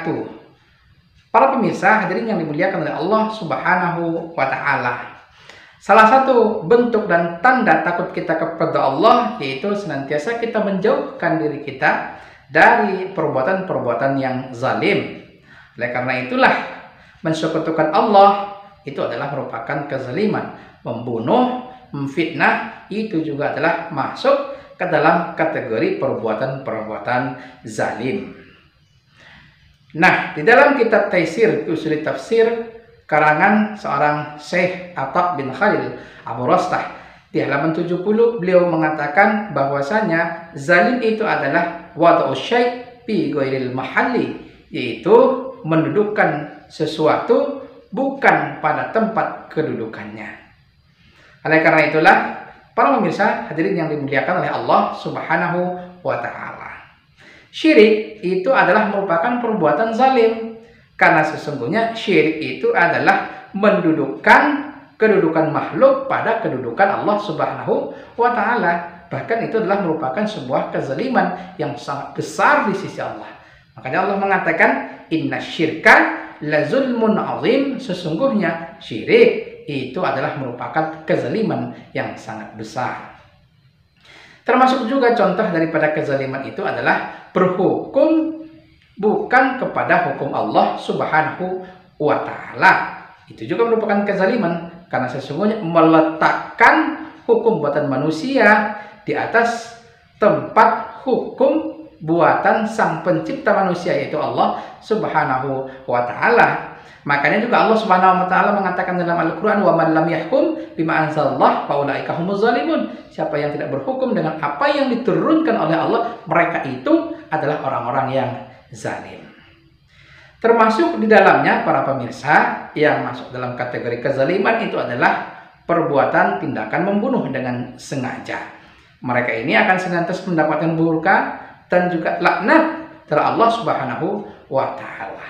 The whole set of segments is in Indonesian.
wabarakatuh. Para pemirsa hadirin yang dimuliakan oleh Allah Subhanahu wa Ta'ala. Salah satu bentuk dan tanda takut kita kepada Allah yaitu senantiasa kita menjauhkan diri kita dari perbuatan-perbuatan yang zalim. Oleh karena itulah mensekutukan Allah itu adalah merupakan kezaliman. Membunuh, memfitnah itu juga adalah masuk ke dalam kategori perbuatan-perbuatan zalim. Nah, di dalam kitab Taisir Ushul Tafsir karangan seorang Syekh Atha bin Khalil Abu Rastah di halaman 70 beliau mengatakan bahwasanya zalim itu adalah wad'u syai' fi ghairil mahalli, yaitu mendudukkan sesuatu bukan pada tempat kedudukannya. Oleh karena itulah para pemirsa hadirin yang dimuliakan oleh Allah Subhanahu wa Ta'ala, syirik itu adalah merupakan perbuatan zalim. Karena sesungguhnya syirik itu adalah mendudukan kedudukan makhluk pada kedudukan Allah Subhanahu wa Ta'ala. Bahkan itu adalah merupakan sebuah kezaliman yang sangat besar di sisi Allah. Makanya Allah mengatakan inna syirka la zulmun azim, sesungguhnya syirik itu adalah merupakan kezaliman yang sangat besar. Termasuk juga contoh daripada kezaliman itu adalah berhukum bukan kepada hukum Allah Subhanahu wa Ta'ala. Itu juga merupakan kezaliman, karena sesungguhnya meletakkan hukum buatan manusia di atas tempat hukum buatan sang pencipta manusia, yaitu Allah Subhanahu wa Ta'ala. Makanya juga Allah Subhanahu wa Ta'ala mengatakan dalam Al-Quran, wa man lam yahkum bima anzalallah fa ulaika humuz zalimun. Siapa yang tidak berhukum dengan apa yang diturunkan oleh Allah, mereka itu adalah orang-orang yang zalim. Termasuk di dalamnya para pemirsa yang masuk dalam kategori kezaliman itu adalah perbuatan tindakan membunuh dengan sengaja. Mereka ini akan senantiasa mendapatkan murka dan juga laknat dari Allah Subhanahu wa Ta'ala.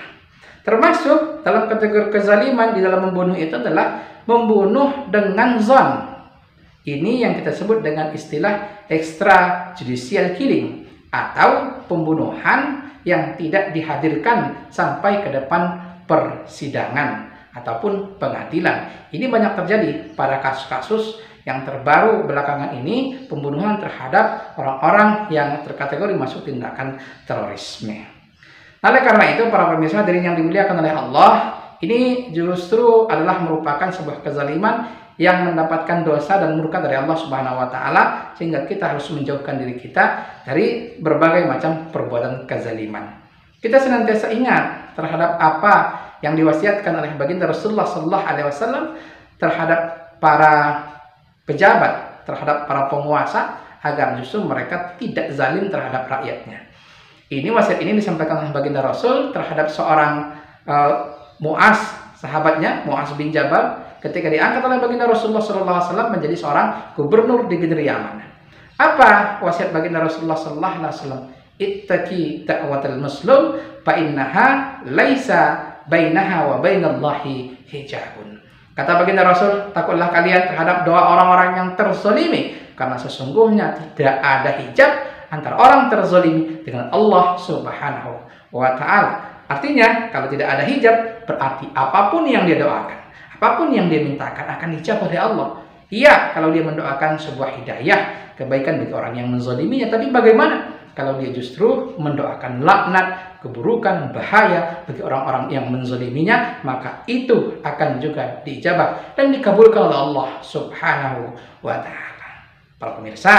Termasuk dalam kategori kezaliman di dalam membunuh itu adalah membunuh dengan zon. Ini yang kita sebut dengan istilah extrajudicial killing atau pembunuhan yang tidak dihadirkan sampai ke depan persidangan ataupun pengadilan. Ini banyak terjadi pada kasus-kasus yang terbaru belakangan ini, pembunuhan terhadap orang-orang yang terkategori masuk tindakan terorisme. Oleh karena itu para pemirsa hadirin yang dimuliakan oleh Allah, ini justru adalah merupakan sebuah kezaliman yang mendapatkan dosa dan murka dari Allah Subhanahu wa Ta'ala, sehingga kita harus menjauhkan diri kita dari berbagai macam perbuatan kezaliman. Kita senantiasa ingat terhadap apa yang diwasiatkan oleh baginda Rasulullah SAW terhadap para pejabat, terhadap para penguasa, agar justru mereka tidak zalim terhadap rakyatnya. Ini wasiat ini disampaikan oleh baginda Rasul terhadap seorang Mu'az, sahabatnya Mu'az bin Jabal, ketika diangkat oleh baginda Rasulullah SAW menjadi seorang gubernur di negeri Yaman. Apa wasiat baginda Rasulullah SAW? Ittaqi da'watal mazlum fa innaha laisa bainaha wa bainallahi hijabun. Kata baginda Rasul, takutlah kalian terhadap doa orang-orang yang terzalimi, karena sesungguhnya tidak ada hijab antara orang terzalimi dengan Allah Subhanahu wa Ta'ala. Artinya, kalau tidak ada hijab, berarti apapun yang dia doakan, apapun yang dia mintakan akan dijawab oleh Allah. Iya, kalau dia mendoakan sebuah hidayah, kebaikan bagi orang yang menzaliminya. Tapi bagaimana kalau dia justru mendoakan laknat, keburukan, bahaya bagi orang-orang yang menzaliminya? Maka itu akan juga diijabah dan dikabulkan oleh Allah Subhanahu wa Ta'ala. Para pemirsa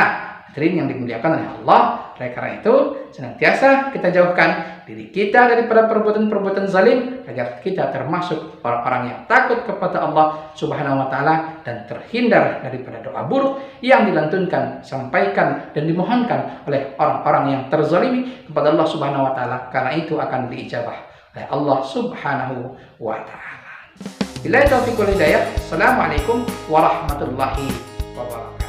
hadirin yang dimuliakan oleh Allah, oleh karena itu senantiasa kita jauhkan diri kita daripada perbuatan-perbuatan zalim, agar kita termasuk orang-orang yang takut kepada Allah Subhanahu wa Ta'ala dan terhindar daripada doa buruk yang dilantunkan, sampaikan dan dimohonkan oleh orang-orang yang terzalimi kepada Allah Subhanahu wa Ta'ala, karena itu akan diijabah oleh Allah Subhanahu wa Ta'ala. Billahi taufiq wal hidayah. Assalamualaikum warahmatullahi wabarakatuh.